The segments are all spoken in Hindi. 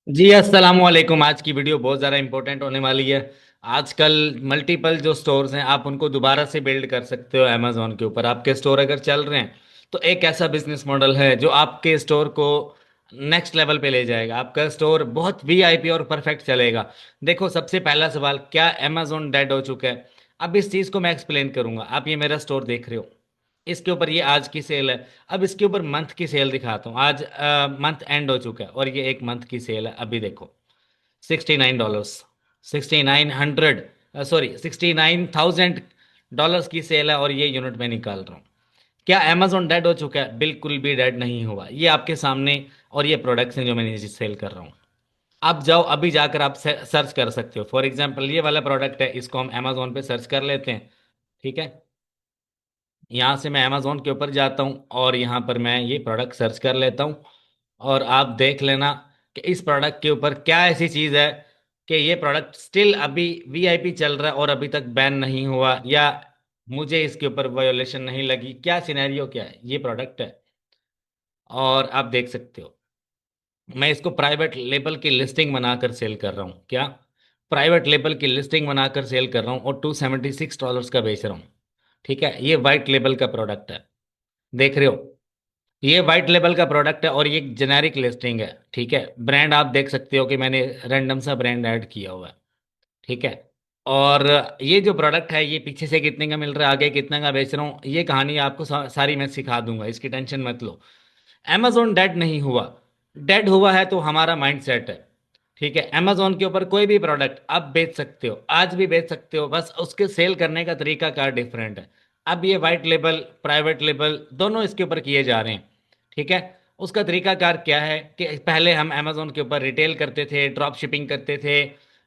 जी अस्सलाम वालेकुम। आज की वीडियो बहुत ज़्यादा इंपॉर्टेंट होने वाली है। आजकल मल्टीपल जो स्टोर्स हैं आप उनको दोबारा से बिल्ड कर सकते हो अमेजोन के ऊपर। आपके स्टोर अगर चल रहे हैं तो एक ऐसा बिजनेस मॉडल है जो आपके स्टोर को नेक्स्ट लेवल पे ले जाएगा। आपका स्टोर बहुत वीआईपी और परफेक्ट चलेगा। देखो, सबसे पहला सवाल, क्या अमेजोन डेड हो चुका है? अब इस चीज़ को मैं एक्सप्लेन करूंगा। आप ये मेरा स्टोर देख रहे हो, इसके ऊपर ये आज की सेल है। अब इसके ऊपर मंथ की सेल दिखाता हूँ। आज मंथ एंड हो चुका है और ये एक मंथ की सेल है। अभी देखो, $69, 6900, सॉरी, $69,000 की सेल है और ये यूनिट में निकाल रहा हूँ। क्या अमेजोन डेड हो चुका है? बिल्कुल भी डेड नहीं हुआ। ये आपके सामने, और ये प्रोडक्ट्स हैं जो मैं सेल कर रहा हूँ। आप जाओ, अभी जाकर आप सर्च कर सकते हो। फॉर एग्जाम्पल, ये वाला प्रोडक्ट है, इसको हम अमेजोन पे सर्च कर लेते हैं। ठीक है, यहाँ से मैं अमेजोन के ऊपर जाता हूँ और यहाँ पर मैं ये प्रोडक्ट सर्च कर लेता हूँ। और आप देख लेना कि इस प्रोडक्ट के ऊपर क्या ऐसी चीज़ है कि ये प्रोडक्ट स्टिल अभी वीआईपी चल रहा है और अभी तक बैन नहीं हुआ, या मुझे इसके ऊपर वायोलेशन नहीं लगी। क्या सिनेरियो क्या है? ये प्रोडक्ट है और आप देख सकते हो मैं इसको प्राइवेट लेबल की लिस्टिंग बनाकर सेल कर रहा हूँ। क्या? प्राइवेट लेबल की लिस्टिंग बनाकर सेल कर रहा हूँ और $276 का बेच रहा हूँ। ठीक है, ये वाइट लेबल का प्रोडक्ट है, देख रहे हो? ये वाइट लेबल का प्रोडक्ट है और ये जेनेरिक लिस्टिंग है। ठीक है, ब्रांड आप देख सकते हो कि मैंने रैंडम सा ब्रांड ऐड किया हुआ है। ठीक है, और ये जो प्रोडक्ट है ये पीछे से कितने का मिल रहा है, आगे कितने का बेच रहा हूँ, ये कहानी आपको सारी मैं सिखा दूंगा, इसकी टेंशन मत लो। अमेजोन डेड नहीं हुआ। डेड हुआ है तो हमारा माइंड सेट है। ठीक है, अमेजोन के ऊपर कोई भी प्रोडक्ट आप बेच सकते हो, आज भी बेच सकते हो, बस उसके सेल करने का तरीका कार डिफरेंट है। अब ये वाइट लेबल, प्राइवेट लेबल दोनों इसके ऊपर किए जा रहे हैं। ठीक है, उसका तरीकाकार क्या है कि पहले हम अमेजोन के ऊपर रिटेल करते थे, ड्रॉप शिपिंग करते थे,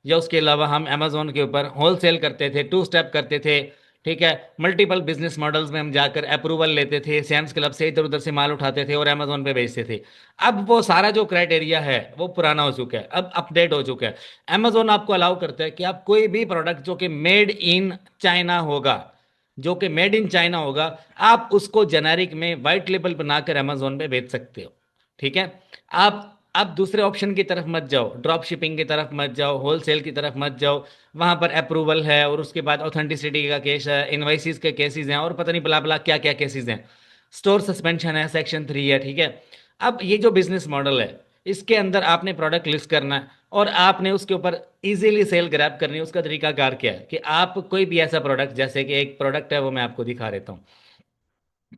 या उसके अलावा हम अमेजोन के ऊपर होलसेल करते थे, टू स्टेप करते थे। ठीक है, मल्टीपल बिजनेस मॉडल्स में हम जाकर अप्रूवल लेते थे, सैम्स क्लब से इधर उधर से माल उठाते थे और अमेजोन पे बेचते थे। अब वो सारा जो क्राइटेरिया है वो पुराना हो चुका है, अब अपडेट हो चुका है। अमेजोन आपको अलाउ करता है कि आप कोई भी प्रोडक्ट जो कि मेड इन चाइना होगा, जो कि मेड इन चाइना होगा, आप उसको जेनेरिक में वाइट लेबल बनाकर अमेजोन पे बेच सकते हो। ठीक है, आप दूसरे ऑप्शन की तरफ मत जाओ, ड्रॉप शिपिंग की तरफ मत जाओ, होलसेल की तरफ मत जाओ। वहां पर अप्रूवल है और उसके बाद ऑथेंटिसिटी का केस है, इनवाइसिस के केसेस हैं और पता नहीं बला बला क्या क्या केसेस हैं, स्टोर सस्पेंशन है, सेक्शन 3 है। ठीक है, अब ये जो बिजनेस मॉडल है, इसके अंदर आपने प्रोडक्ट लिस्ट करना है और आपने उसके ऊपर इजीली सेल ग्रैब करनी है। उसका तरीका कार क्या है कि आप कोई भी ऐसा प्रोडक्ट, जैसे कि एक प्रोडक्ट है वो मैं आपको दिखा देता हूँ।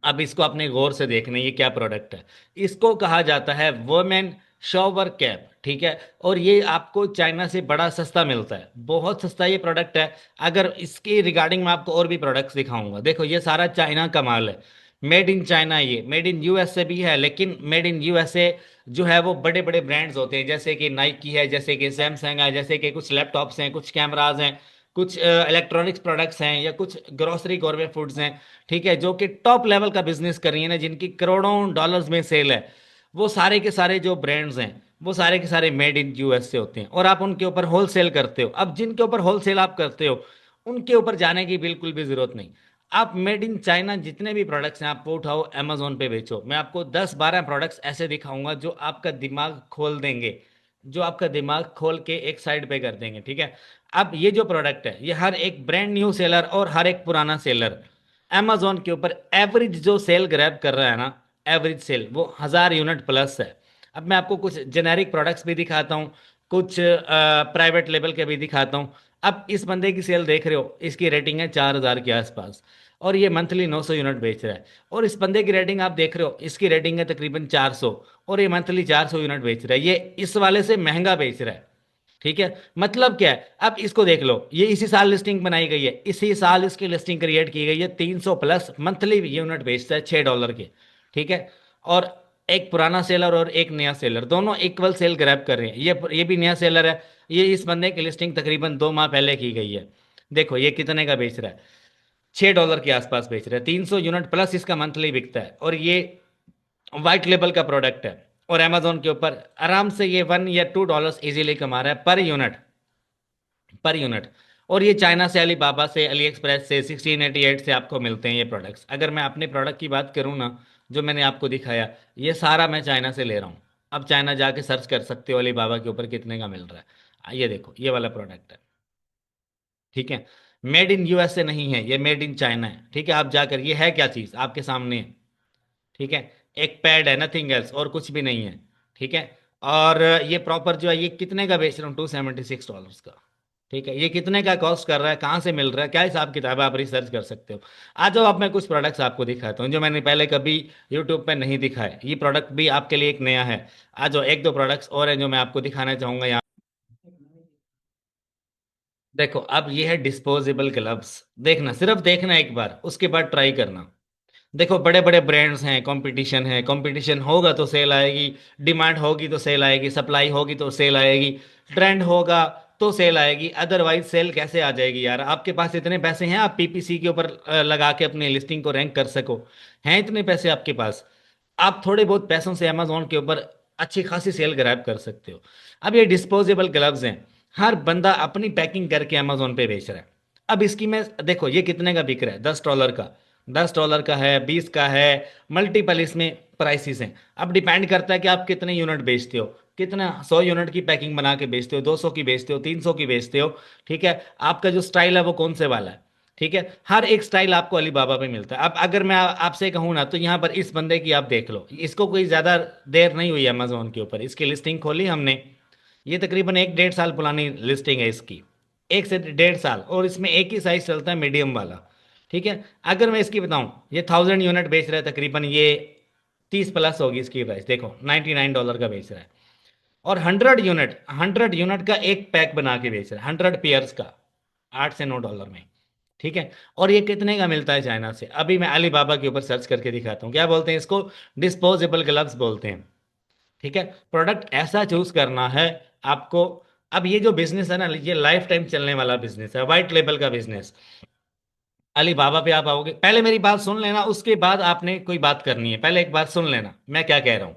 अब इसको अपने गौर से देखना है, ये क्या प्रोडक्ट है। इसको कहा जाता है वुमेन शॉवर कैप। ठीक है, और ये आपको चाइना से बड़ा सस्ता मिलता है, बहुत सस्ता ये प्रोडक्ट है। अगर इसकी रिगार्डिंग मैं आपको और भी प्रोडक्ट्स दिखाऊंगा। देखो, ये सारा चाइना का माल है, मेड इन चाइना। ये मेड इन यूएसए भी है, लेकिन मेड इन यूएसए जो है वो बड़े बड़े ब्रांड्स होते हैं, जैसे कि नाइकी है, जैसे कि सैमसंग है, जैसे कि कुछ लैपटॉप्स हैं, कुछ कैमराज हैं, कुछ इलेक्ट्रॉनिक्स प्रोडक्ट्स हैं, या कुछ ग्रोसरी गौरमेंट फूड्स हैं। ठीक है, जो कि टॉप लेवल का बिजनेस कर रही है ना, जिनकी करोड़ों डॉलर्स में सेल है, वो सारे के सारे जो ब्रांड्स हैं वो सारे के सारे मेड इन यूएस से होते हैं और आप उनके ऊपर होलसेल करते हो। अब जिनके ऊपर होलसेल आप करते हो उनके ऊपर जाने की बिल्कुल भी जरूरत नहीं। आप मेड इन चाइना जितने भी प्रोडक्ट्स हैं आप वो उठाओ, अमेजोन पे बेचो। मैं आपको 10-12 प्रोडक्ट्स ऐसे दिखाऊंगा जो आपका दिमाग खोल देंगे, जो आपका दिमाग खोल के एक साइड पे कर देंगे। ठीक है, अब ये जो प्रोडक्ट है ये हर एक ब्रांड न्यू सेलर और हर एक पुराना सेलर अमेजोन के ऊपर एवरेज जो सेल ग्रैब कर रहा है ना, एवरेज सेल वो 1000 यूनिट प्लस है। अब मैं आपको कुछ जेनेरिक प्रोडक्ट्स भी दिखाता हूँ, कुछ प्राइवेट लेवल के भी दिखाता हूँ। अब इस बंदे की सेल देख रहे हो, इसकी रेटिंग है 4000 के आसपास और ये मंथली 900 यूनिट बेच रहा है। और इस बंदे की रेटिंग आप देख रहे हो, इसकी रेटिंग है तकरीबन 400 और ये मंथली 400 यूनिट बेच रहा है। ये इस वाले से महंगा बेच रहा है। ठीक है, मतलब क्या है? अब इसको देख लो, ये इसी साल लिस्टिंग बनाई गई है, इसी साल इसकी लिस्टिंग क्रिएट की गई है, 300 प्लस मंथली यूनिट बेचता है $6 के। ठीक है, और एक पुराना सेलर और एक नया सेलर दोनों इक्वल सेल ग्रैब कर रहे हैं। ये भी नया सेलर है, ये इस बंदे की लिस्टिंग तकरीबन 2 माह पहले की गई है। देखो ये कितने का बेच रहा है, $6 के आसपास बेच रहा है, 300 यूनिट प्लस इसका मंथली बिकता है और ये वाइट लेबल का प्रोडक्ट है। और अमेजोन के ऊपर आराम से ये $1 या $2 इजीली कमा रहा है पर यूनिट, पर यूनिट। और ये चाइना से, अली बाबा से, अली एक्सप्रेस से, 1688 से आपको मिलते हैं ये प्रोडक्ट्स। अगर मैं अपने प्रोडक्ट की बात करूँ ना, जो मैंने आपको दिखाया, ये सारा मैं चाइना से ले रहा हूँ। अब चाइना जाके सर्च कर सकते हो अलीबाबा के ऊपर कितने का मिल रहा है। ये देखो ये वाला प्रोडक्ट है, ठीक है। मेड इन यूएसए नहीं है, ये मेड इन चाइना है, ठीक है। आप जाकर, ये है क्या चीज़ आपके सामने है, ठीक है। एक पैड है, नथिंग एल्स, और कुछ भी नहीं है, ठीक है। और ये प्रॉपर जो है, ये कितने का बेच रहा हूँ, $276 का, ठीक है। ये कितने का कॉस्ट कर रहा है, कहाँ से मिल रहा है, क्या हिसाब किताब है, आप रिसर्च कर सकते हो। आ जाओ, अब मैं कुछ प्रोडक्ट्स आपको दिखाता हूँ जो मैंने पहले कभी यूट्यूब पे नहीं दिखाए। ये प्रोडक्ट भी आपके लिए एक नया है। आ जाओ, एक दो प्रोडक्ट्स और हैं जो मैं आपको दिखाना चाहूंगा यहाँ। देखो, अब ये है डिस्पोजेबल ग्लव्स। देखना, सिर्फ देखना एक बार, उसके बाद ट्राई करना। देखो, बड़े बड़े ब्रांड्स हैं, कंपटीशन है, कंपटीशन होगा तो सेल आएगी, डिमांड होगी तो सेल आएगी, सप्लाई होगी तो सेल आएगी, ट्रेंड होगा तो सेल आएगी, अदरवाइज सेल कैसे आ जाएगी यार। आपके पास इतने पैसे हैं, आप पीपीसी के ऊपर लगा के अपनी लिस्टिंग को रैंक कर सको? हैं इतने पैसे आपके पास? आप थोड़े बहुत पैसों से अमेजोन के ऊपर अच्छी खासी सेल ग्रैब कर सकते हो। अब ये डिस्पोजेबल ग्लव्स हैं, हर बंदा अपनी पैकिंग करके अमेजोन पे बेच रहा है। अब इसकी मैं, देखो ये कितने का बिक रहा है, $10 का, $10 का है, 20 का है, मल्टीपल इसमें प्राइसेस हैं। अब डिपेंड करता है कि आप कितने यूनिट बेचते हो, कितना 100 यूनिट की पैकिंग बना के बेचते हो, 200 की बेचते हो, 300 की बेचते हो, ठीक है। आपका जो स्टाइल है वो कौन से वाला है, ठीक है। हर एक स्टाइल आपको अलीबाबा पे मिलता है। अब अगर मैं आपसे कहूँ ना, तो यहाँ पर इस बंदे की आप देख लो, इसको कोई ज़्यादा देर नहीं हुई अमेजोन के ऊपर, इसकी लिस्टिंग खोली हमने। ये तकरीबन 1 डेढ़ साल पुरानी लिस्टिंग है इसकी, 1 से 1.5 साल, और इसमें एक ही साइज चलता है, मीडियम वाला, ठीक है। अगर मैं इसकी बताऊं, ये 1000 यूनिट बेच रहा है तकरीबन, ये 30 प्लस होगी इसकी प्राइस, देखो $99 का बेच रहा है। और 100 यूनिट का एक पैक बना के बेच रहा है, 100 पेयर्स का, $8 से $9 में, ठीक है। और ये कितने का मिलता है चाइना से? अभी मैं अलीबाबा के ऊपर सर्च करके दिखाता हूँ, क्या बोलते हैं इसको, डिस्पोजेबल ग्लव्स बोलते हैं, ठीक है। प्रोडक्ट ऐसा चूज करना है आपको। अब ये जो बिजनेस है ना, ये लाइफ टाइम चलने वाला बिजनेस है, वाइट लेबल का बिजनेस। अलीबाबा पे आप आओगे, पहले मेरी बात सुन लेना, उसके बाद आपने कोई बात करनी है, पहले एक बात सुन लेना मैं क्या कह रहा हूँ।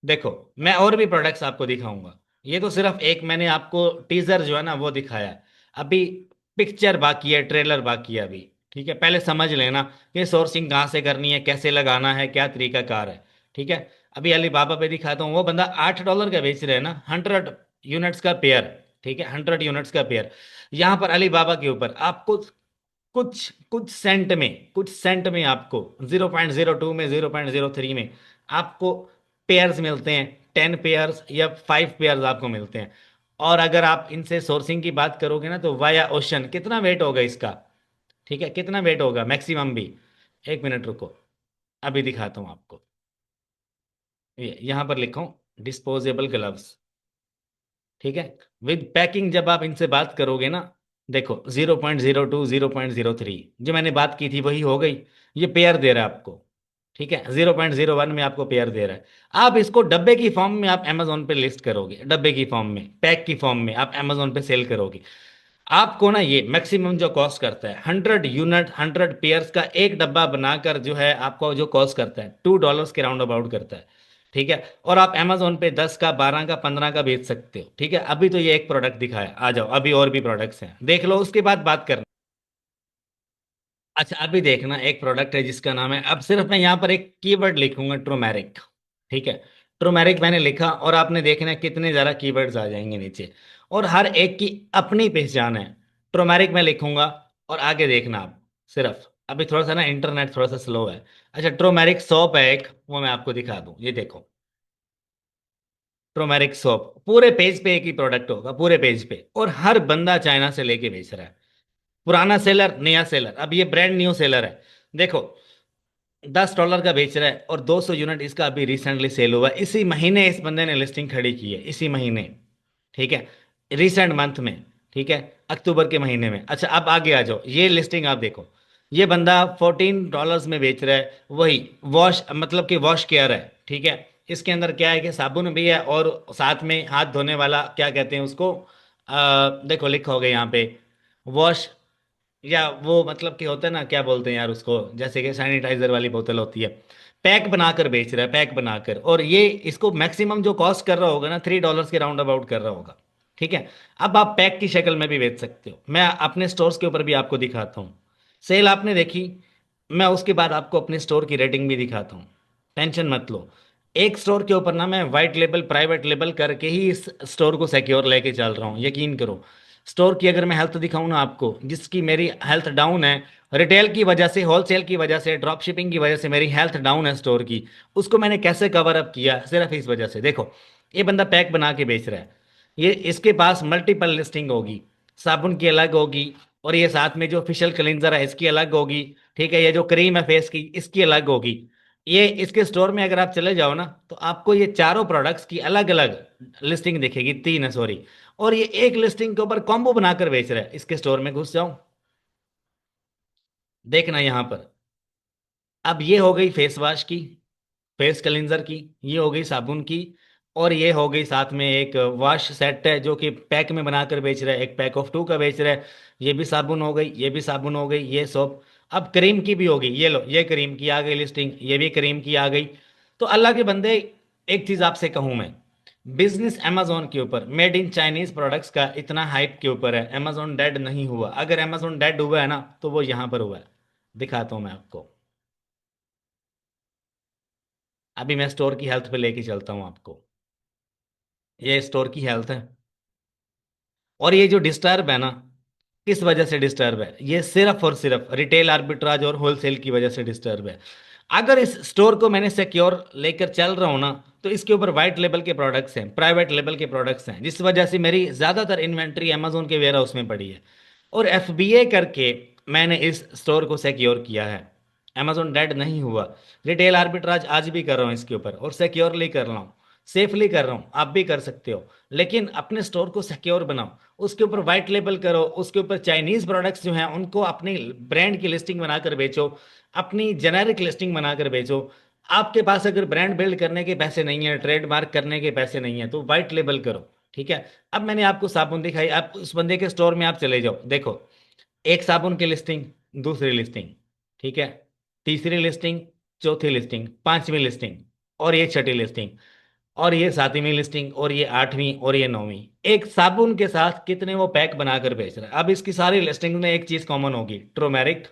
देखो, मैं और भी प्रोडक्ट्स आपको दिखाऊंगा, ये तो सिर्फ एक मैंने आपको टीजर जो है ना वो दिखाया है। अभी पिक्चर बाकी है, ट्रेलर बाकी है अभी, ठीक है। पहले समझ लेना कि सोर्सिंग कहाँ से करनी है, कैसे लगाना है, क्या तरीका कार है, ठीक है। अभी अलीबाबा पे दिखाता हूँ, वो बंदा $8 का बेच रहे हैं ना, 100 यूनिट्स का पेयर, ठीक है, 100 यूनिट्स का पेयर। यहाँ पर अलीबाबा के ऊपर आपको कुछ कुछ सेंट में आपको 0.02 में, 0.03 में आपको पेयर्स मिलते हैं, 10 पेयर्स या 5 पेयर्स आपको मिलते हैं। और अगर आप इनसे सोर्सिंग की बात करोगे ना, तो वाया ओशन कितना वेट होगा इसका, ठीक है, कितना वेट होगा मैक्सिमम भी। एक मिनट रुको, अभी दिखाता हूँ आपको। ये यहाँ पर लिखो, डिस्पोजेबल ग्लव्स, ठीक है, विद पैकिंग। जब आप इनसे बात करोगे ना, देखो 0.02, 0.03 जो मैंने बात की थी वही हो गई। ये पेयर दे रहा है आपको, ठीक है, 0.01 में आपको पेयर दे रहा है। आप इसको डब्बे की फॉर्म में आप अमेजोन पे लिस्ट करोगे, डब्बे की फॉर्म में, पैक की फॉर्म में आप अमेजोन पे सेल करोगे। आपको ना ये मैक्सिमम जो कॉस्ट करता है, 100 यूनिट, 100 पेयर्स का एक डब्बा बनाकर जो है आपको जो कॉस्ट करता है, $2 के राउंड अबाउट करता है, ठीक है। और आप अमेजोन पे 10 का, 12 का, 15 का बेच सकते हो, ठीक है। अभी तो ये एक प्रोडक्ट दिखाया, आ जाओ अभी और भी प्रोडक्ट्स हैं, देख लो, उसके बाद बात करना। अच्छा, अभी देखना, एक प्रोडक्ट है जिसका नाम है, अब सिर्फ मैं यहाँ पर एक कीवर्ड लिखूंगा, ट्रोमेरिक, ठीक है। ट्रोमेरिक मैंने लिखा, और आपने देखना है कितने ज़्यादा कीवर्ड्स आ जाएंगे नीचे, और हर एक की अपनी पहचान है। ट्रोमेरिक मैं लिखूंगा, और आगे देखना आप, सिर्फ अभी थोड़ा सा ना इंटरनेट थोड़ा सा स्लो है। अच्छा, ट्रोमेरिक सोप है एक, वो मैं आपको दिखा दूं, ये देखो, ट्रोमेरिक सोप, पूरे पेज पे एक ही प्रोडक्ट होगा, पूरे पेज पे, और हर बंदा चाइना से लेके बेच रहा है। पुराना सेलर, नया सेलर, अब ये ब्रांड न्यू सेलर है। देखो, $10 का बेच रहा है, और 200 यूनिट इसका अभी रिसेंटली सेल हुआ है, इसी महीने इस बंदे ने लिस्टिंग खड़ी की है, इसी महीने, ठीक है, रिसेंट मंथ में, ठीक है, अक्टूबर के महीने में। अच्छा, अब आगे आ जाओ, ये लिस्टिंग आप देखो, ये बंदा $14 में बेच रहा है, वही वॉश, मतलब कि वॉश केयर है, ठीक है। इसके अंदर क्या है कि साबुन भी है, और साथ में हाथ धोने वाला, क्या कहते हैं उसको, देखो लिखा होगा यहाँ पे, वॉश, या वो मतलब कि होता है ना, क्या बोलते हैं यार उसको, जैसे कि सैनिटाइजर वाली बोतल होती है। पैक बनाकर बेच रहा है, पैक बनाकर, और ये इसको मैक्सिमम जो कॉस्ट कर रहा होगा ना, $3 के राउंड अबाउट कर रहा होगा, ठीक है। अब आप पैक की शक्ल में भी बेच सकते हो, मैं अपने स्टोर्स के ऊपर भी आपको दिखाता हूँ। सेल आपने देखी, मैं उसके बाद आपको अपने स्टोर की रेटिंग भी दिखाता हूँ, टेंशन मत लो। एक स्टोर के ऊपर ना मैं वाइट लेबल प्राइवेट लेबल करके ही इस स्टोर को सिक्योर लेके चल रहा हूँ, यकीन करो। स्टोर की अगर मैं हेल्थ दिखाऊं ना आपको, जिसकी मेरी हेल्थ डाउन है, रिटेल की वजह से, होलसेल की वजह से, ड्रॉप शिपिंग की वजह से मेरी हेल्थ डाउन है स्टोर की, उसको मैंने कैसे कवर अप किया, सिर्फ इस वजह से। देखो, ये बंदा पैक बना के बेच रहा है, ये इसके पास मल्टीपल लिस्टिंग होगी, साबुन की अलग होगी, और ये साथ में जो फेशियल क्लींजर है इसकी अलग होगी, ठीक है, ये जो क्रीम है फेस की इसकी अलग होगी। ये इसके स्टोर में अगर आप चले जाओ ना, तो आपको ये चारों प्रोडक्ट्स की अलग अलग लिस्टिंग दिखेगी, तीन है सॉरी। और ये एक लिस्टिंग के ऊपर कॉम्बो बनाकर बेच रहा है। इसके स्टोर में घुस जाओ, देखना यहां पर। अब ये हो गई फेस वॉश की, फेस क्लींजर की, ये हो गई साबुन की, और ये हो गई साथ में एक वॉश सेट है जो कि पैक में बनाकर बेच रहा है, एक पैक ऑफ 2 का बेच रहा है। ये भी साबुन हो गई, ये भी साबुन हो गई, ये सोप। अब क्रीम की भी होगी, ये लो, ये क्रीम की आ गई लिस्टिंग, ये भी क्रीम की आ गई। तो अल्लाह के बंदे, एक चीज आपसे कहूं मैं, बिजनेस amazon के ऊपर मेड इन चाइनीज प्रोडक्ट्स का इतना हाइप के ऊपर है, amazon डेड नहीं हुआ। अगर amazon डेड हुआ है ना, तो वो यहां पर हुआ है। दिखाता हूं मैं आपको, अभी मैं स्टोर की हेल्थ पे लेके चलता हूं आपको। ये स्टोर की हेल्थ है, और ये जो डिस्टर्ब है ना, किस वजह से डिस्टर्ब है, ये सिर्फ और सिर्फ रिटेल आर्बिट्राज और होलसेल की वजह से डिस्टर्ब है। अगर इस स्टोर को मैंने सिक्योर लेकर चल रहा हूं ना, तो इसके ऊपर वाइट लेबल के प्रोडक्ट्स हैं, प्राइवेट लेबल के प्रोडक्ट्स हैं, जिस वजह से मेरी ज्यादातर इन्वेंट्री अमेजोन के वेयर हाउस में पड़ी है। और एफबीए करके मैंने इस स्टोर को सिक्योर किया है। अमेजोन डेड नहीं हुआ। रिटेल आर्बिट्राज आज भी कर रहा हूँ इसके ऊपर, और सिक्योरली कर रहा हूँ, सेफली कर रहा हूँ, आप भी कर सकते हो। लेकिन अपने स्टोर को सिक्योर बनाओ, उसके ऊपर व्हाइट लेबल करो, उसके ऊपर चाइनीज प्रोडक्ट्स जो हैं उनको अपनी ब्रांड की लिस्टिंग बनाकर बेचो, अपनी जेनेरिक लिस्टिंग बनाकर बेचो। आपके पास अगर ब्रांड बिल्ड करने के पैसे नहीं है, ट्रेडमार्क करने के पैसे नहीं है, तो व्हाइट लेबल करो, ठीक है। अब मैंने आपको साबुन दिखाई, आप उस बंदे के स्टोर में आप चले जाओ, देखो, एक साबुन की लिस्टिंग, दूसरी लिस्टिंग, ठीक है, तीसरी लिस्टिंग, चौथी लिस्टिंग, पांचवी लिस्टिंग, और ये छठी लिस्टिंग, और ये सातवीं लिस्टिंग, और ये आठवीं, और ये नौवीं। एक साबुन के साथ कितने वो पैक बनाकर बेच रहा है। अब इसकी सारी लिस्टिंग में एक चीज कॉमन होगी, ट्रोमेरिक।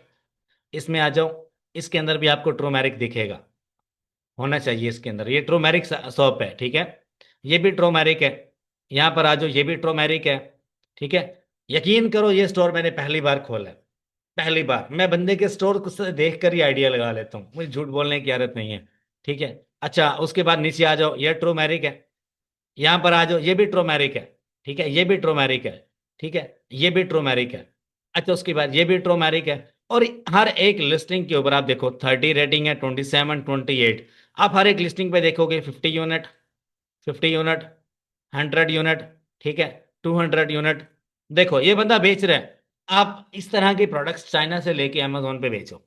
इसमें आ जाओ, इसके अंदर भी आपको ट्रोमेरिक दिखेगा, होना चाहिए इसके अंदर। ये ट्रोमेरिक सोप है, ठीक है, ये भी ट्रोमेरिक है। यहां पर आ जाओ, ये भी ट्रोमेरिक है, ठीक है। यकीन करो, ये स्टोर मैंने पहली बार खोला है, पहली बार। मैं बंदे के स्टोर को से देख कर ही आइडिया लगा लेता हूँ, मुझे झूठ बोलने की आदत नहीं है, ठीक है। अच्छा, उसके बाद नीचे आ जाओ, ये ट्रोमेरिक है। यहां पर आ जाओ, ये भी ट्रोमेरिक है, ठीक है, ये भी ट्रोमेरिक है, ठीक है, ये भी ट्रोमेरिक है। अच्छा, उसके बाद ये भी ट्रोमेरिक है। और हर एक लिस्टिंग के ऊपर आप देखो, 30 रेटिंग है, 27, 28। आप हर एक लिस्टिंग पे देखोगे 50 यूनिट, 50 यूनिट, 100 यूनिट, ठीक है, 200 यूनिट। देखो, ये बंदा बेच रहा है। आप इस तरह के प्रोडक्ट्स चाइना से लेके अमेजोन पे बेचो।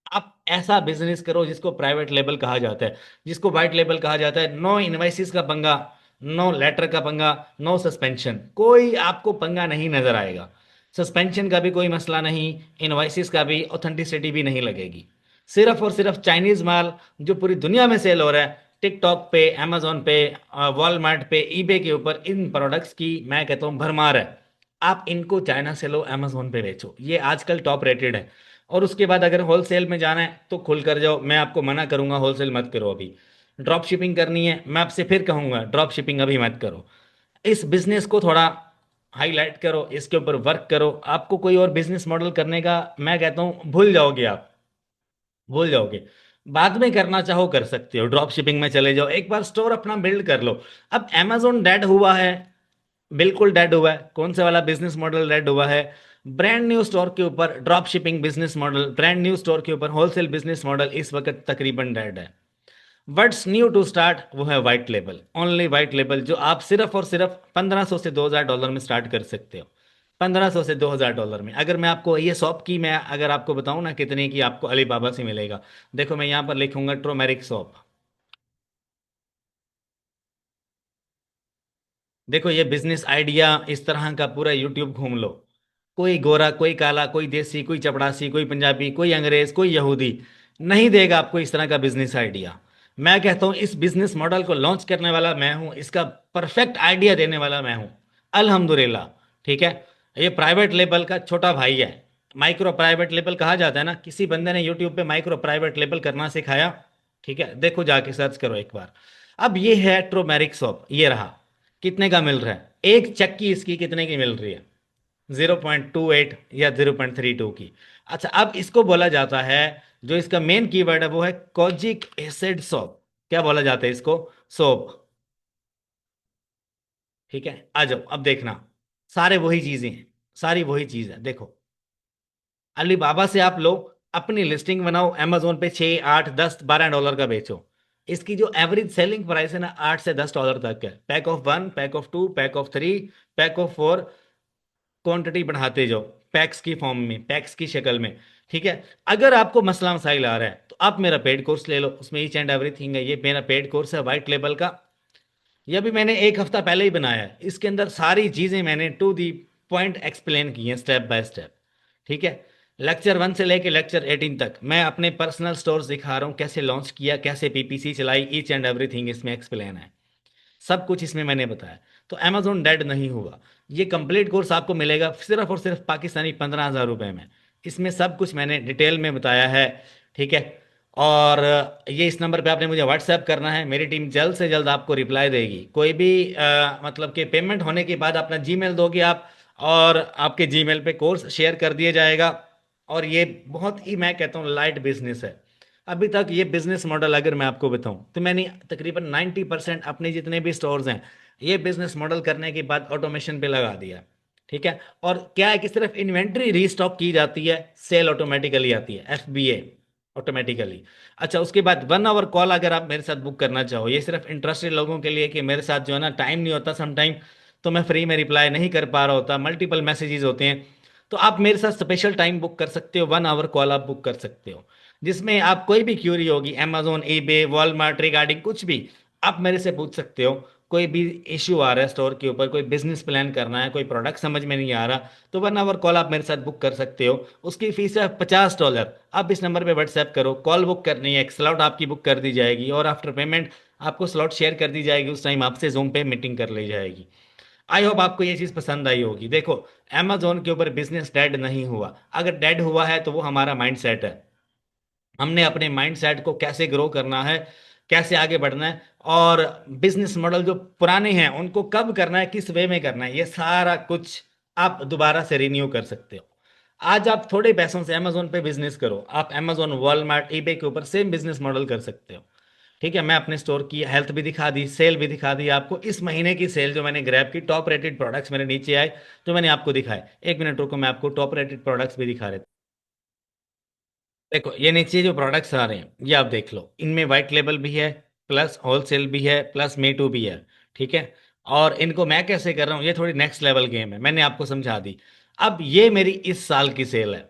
आप ऐसा बिजनेस करो जिसको प्राइवेट लेबल कहा जाता है, जिसको वाइट लेबल कहा जाता है। नो इनवाइसिस का पंगा, नो लेटर का पंगा, नो सस्पेंशन, कोई आपको पंगा नहीं नजर आएगा। सस्पेंशन का भी कोई मसला नहीं, इनवाइसिस का भी, ऑथेंटिसिटी भी नहीं लगेगी। सिर्फ और सिर्फ चाइनीज माल जो पूरी दुनिया में सेल हो रहा है, टिकटॉक पे, amazon पे, वॉलमार्ट पे, ईबे के ऊपर, इन प्रोडक्ट्स की मैं कहता हूँ भरमार है। आप इनको चाइना से लो, अमेजोन पे बेचो, ये आजकल टॉप रेटेड है। और उसके बाद अगर होलसेल में जाना है तो खुल कर जाओ, मैं आपको मना करूंगा होलसेल मत करो अभी। ड्रॉप शिपिंग करनी है, मैं आपसे फिर कहूंगा ड्रॉप शिपिंग अभी मत करो। इस बिजनेस को थोड़ा हाईलाइट करो, इसके ऊपर वर्क करो। आपको कोई और बिजनेस मॉडल करने का, मैं कहता हूँ भूल जाओगे आप, भूल जाओगे। बाद में करना चाहो कर सकते हो, ड्रॉप शिपिंग में चले जाओ, एक बार स्टोर अपना बिल्ड कर लो। अब amazon डेड हुआ है, बिल्कुल डेड हुआ है। कौन सा वाला बिजनेस मॉडल डेड हुआ है? ब्रांड न्यू स्टोर के ऊपर drop shipping business model, brand new store के ऊपर होलसेल बिजनेस मॉडल इस वक्त तकरीबन डेड है। व्हाट्स न्यू टू स्टार्ट, वो है white label, only white label, जो आप सिर्फ और सिर्फ 1500 से $2000 में स्टार्ट कर सकते हो। 1500 से $2000 में। अगर मैं आपको ये शॉप की, मैं अगर आपको बताऊं ना कितने की आपको अलीबाबा से मिलेगा, देखो मैं यहाँ पर लिखूंगा ट्रोमेरिक शॉप। देखो, ये बिजनेस आइडिया इस तरह का पूरा यूट्यूब घूम लो, कोई गोरा, कोई काला, कोई देसी, कोई चपड़ासी, कोई पंजाबी, कोई अंग्रेज, कोई यहूदी नहीं देगा आपको इस तरह का बिजनेस आइडिया। मैं कहता हूं इस बिजनेस मॉडल को लॉन्च करने वाला मैं हूं, इसका परफेक्ट आइडिया देने वाला मैं हूं, अल्हम्दुलिल्लाह, ठीक है। ये प्राइवेट लेबल का छोटा भाई है। माइक्रो प्राइवेट लेबल कहा जाता है ना, किसी बंदे ने यूट्यूब पे माइक्रो प्राइवेट लेबल करना सिखाया, ठीक है, देखो जाके सर्च करो एक बार। अब ये है ट्रोमेरिक सोप, ये रहा, कितने का मिल रहा है, एक चक्की इसकी कितने की मिल रही है, 0.28 या 0.32 की। अच्छा, अब इसको बोला जाता है, जो इसका मेन कीवर्ड है वो है कोजिक एसिड सोप। क्या बोला जाता है इसको, सोप। ठीक है, आ जाओ अब देखना, सारे वही चीजें हैं, सारी वही चीज है। देखो, अलीबाबा से आप लो, अपनी लिस्टिंग बनाओ, अमेजोन पे 6 8 10 12 डॉलर का बेचो। इसकी जो एवरेज सेलिंग प्राइस है ना, 8 से 10 डॉलर तक है। Pack of 1, pack of 2, pack of 3, pack of 4, quantity बढ़ाते जाओ, पैक्स की फॉर्म में, पैक्स की शक्ल में। ठीक है, अगर आपको मसला मसाइल आ रहा है तो आप मेरा पेड कोर्स ले लो, उसमें ईच एंड एवरीथिंग है। ये मेरा पेड कोर्स है वाइट लेबल का, यह भी मैंने एक हफ्ता पहले ही बनाया है। इसके अंदर सारी चीज़ें मैंने टू दी पॉइंट एक्सप्लेन की हैं, स्टेप बाय स्टेप। ठीक है, लेक्चर 1 से लेके लेक्चर 18 तक मैं अपने पर्सनल स्टोर्स दिखा रहा हूँ, कैसे लॉन्च किया, कैसे पीपीसी चलाई, ईच एंड एवरीथिंग इसमें एक्सप्लेन है। सब कुछ इसमें मैंने बताया। तो अमेजोन डेड नहीं हुआ। ये कंप्लीट कोर्स आपको मिलेगा सिर्फ और सिर्फ पाकिस्तानी 15,000 रुपये में। इसमें सब कुछ मैंने डिटेल में बताया है। ठीक है, और ये इस नंबर पे आपने मुझे व्हाट्सएप करना है, मेरी टीम जल्द से जल्द आपको रिप्लाई देगी। कोई भी मतलब कि पेमेंट होने के बाद अपना जीमेल दोगे आप, और आपके जीमेल पे कोर्स शेयर कर दिया जाएगा। और ये बहुत ही, मैं कहता हूँ, लाइट बिजनेस है। अभी तक ये बिजनेस मॉडल अगर मैं आपको बताऊं तो मैंने तकरीबन 90% अपने जितने भी स्टोर्स हैं, ये बिजनेस मॉडल करने के बाद ऑटोमेशन पे लगा दिया। ठीक है, और क्या है कि सिर्फ इन्वेंट्री रीस्टॉक की जाती है, सेल ऑटोमेटिकली आती है, एफबीए ऑटोमेटिकली। अच्छा, उसके बाद 1 आवर कॉल अगर आप मेरे साथ बुक करना चाहो, ये सिर्फ इंटरेस्टेड लोगों के लिए, कि मेरे साथ जो है ना टाइम नहीं होता समटाइम, तो मैं फ्री में रिप्लाई नहीं कर पा रहा होता, मल्टीपल मैसेजेस होते हैं, तो आप मेरे साथ स्पेशल टाइम बुक कर सकते हो, 1 आवर कॉल आप बुक कर सकते हो, जिसमें आप कोई भी क्यूरी होगी अमेजोन, ईबे, वॉलमार्ट रिगार्डिंग कुछ भी, आप मेरे से पूछ सकते हो। कोई भी इश्यू आ रहा है स्टोर के ऊपर, कोई बिजनेस प्लान करना है, कोई प्रोडक्ट समझ में नहीं आ रहा, तो 1 आवर कॉल आप मेरे साथ बुक कर सकते हो। उसकी फीस है $50। आप इस नंबर पे व्हाट्सएप करो, कॉल बुक करनी है, एक स्लॉट आपकी बुक कर दी जाएगी, और आफ्टर पेमेंट आपको स्लॉट शेयर कर दी जाएगी, उस टाइम आपसे जूम पे मीटिंग कर ली जाएगी। आई होप आपको ये चीज़ पसंद आई होगी। देखो, अमेजोन के ऊपर बिजनेस डेड नहीं हुआ, अगर डेड हुआ है तो वो हमारा माइंड सेट है। हमने अपने माइंड सेट को कैसे ग्रो करना है, कैसे आगे बढ़ना है, और बिजनेस मॉडल जो पुराने हैं उनको कब करना है, किस वे में करना है, ये सारा कुछ आप दोबारा से रिन्यू कर सकते हो। आज आप थोड़े पैसों से अमेजोन पे बिजनेस करो, आप अमेजोन, वॉलमार्ट, ईबे के ऊपर सेम बिजनेस मॉडल कर सकते हो। ठीक है, मैं अपने स्टोर की हेल्थ भी दिखा दी, सेल भी दिखा दी आपको। इस महीने की सेल जो मैंने ग्रैब की, टॉप रेटेड प्रोडक्ट्स मेरे नीचे आए जो मैंने आपको दिखाए। एक मिनट रुको, मैं आपको टॉप रेटेड प्रोडक्ट्स भी दिखा रहे थे। देखो, ये नीचे जो प्रोडक्ट्स आ रहे हैं ये आप देख लो, इनमें वाइट लेबल भी है, प्लस होलसेल भी है, प्लस मे टू भी है। ठीक है, और इनको मैं कैसे कर रहा हूँ, ये थोड़ी नेक्स्ट लेवल गेम है, मैंने आपको समझा दी। अब ये मेरी इस साल की सेल है,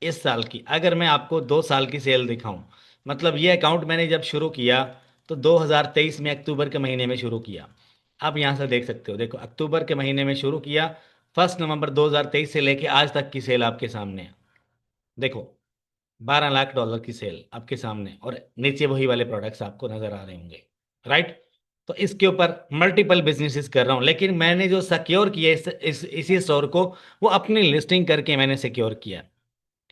इस साल की। अगर मैं आपको 2 साल की सेल दिखाऊं, मतलब ये अकाउंट मैंने जब शुरू किया तो 2023 में अक्टूबर के महीने में शुरू किया। आप यहाँ से देख सकते हो, देखो अक्टूबर के महीने में शुरू किया, 1 नवंबर 2023 से लेके आज तक की सेल आपके सामने है। देखो, 12 लाख डॉलर की सेल आपके सामने, और नीचे वही वाले प्रोडक्ट्स आपको नजर आ रहे होंगे, राइट। तो इसके ऊपर मल्टीपल बिजनेसेस कर रहा हूँ, लेकिन मैंने जो सिक्योर किया इसी स्टोर को, वो अपनी लिस्टिंग करके मैंने सिक्योर किया।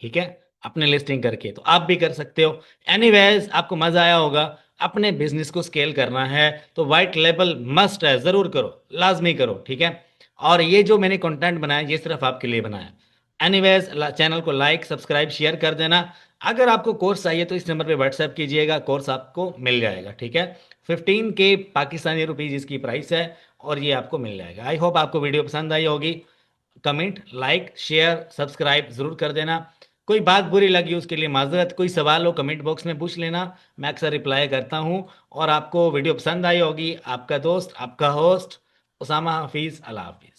ठीक है, अपने लिस्टिंग करके, तो आप भी कर सकते हो। एनीवेज, आपको मजा आया होगा। अपने बिजनेस को स्केल करना है तो वाइट लेबल मस्ट है, जरूर करो, लाजमी करो। ठीक है, और ये जो मैंने कंटेंट बनाया ये सिर्फ आपके लिए बनाया। एनीवेज, चैनल को लाइक, सब्सक्राइब, शेयर कर देना। अगर आपको कोर्स चाहिए तो इस नंबर पे व्हाट्सएप कीजिएगा, कोर्स आपको मिल जाएगा। ठीक है, 15K पाकिस्तानी रुपीज इसकी प्राइस है, और ये आपको मिल जाएगा। आई होप आपको वीडियो पसंद आई होगी। कमेंट, लाइक, शेयर, सब्सक्राइब जरूर कर देना। कोई बात बुरी लगी उसके लिए माजरत, कोई सवाल हो कमेंट बॉक्स में पूछ लेना, मैं अक्सर रिप्लाई करता हूँ। और आपको वीडियो पसंद आई होगी। आपका दोस्त, आपका होस्ट उसामा हाफिज, अल्लाह हाफिज।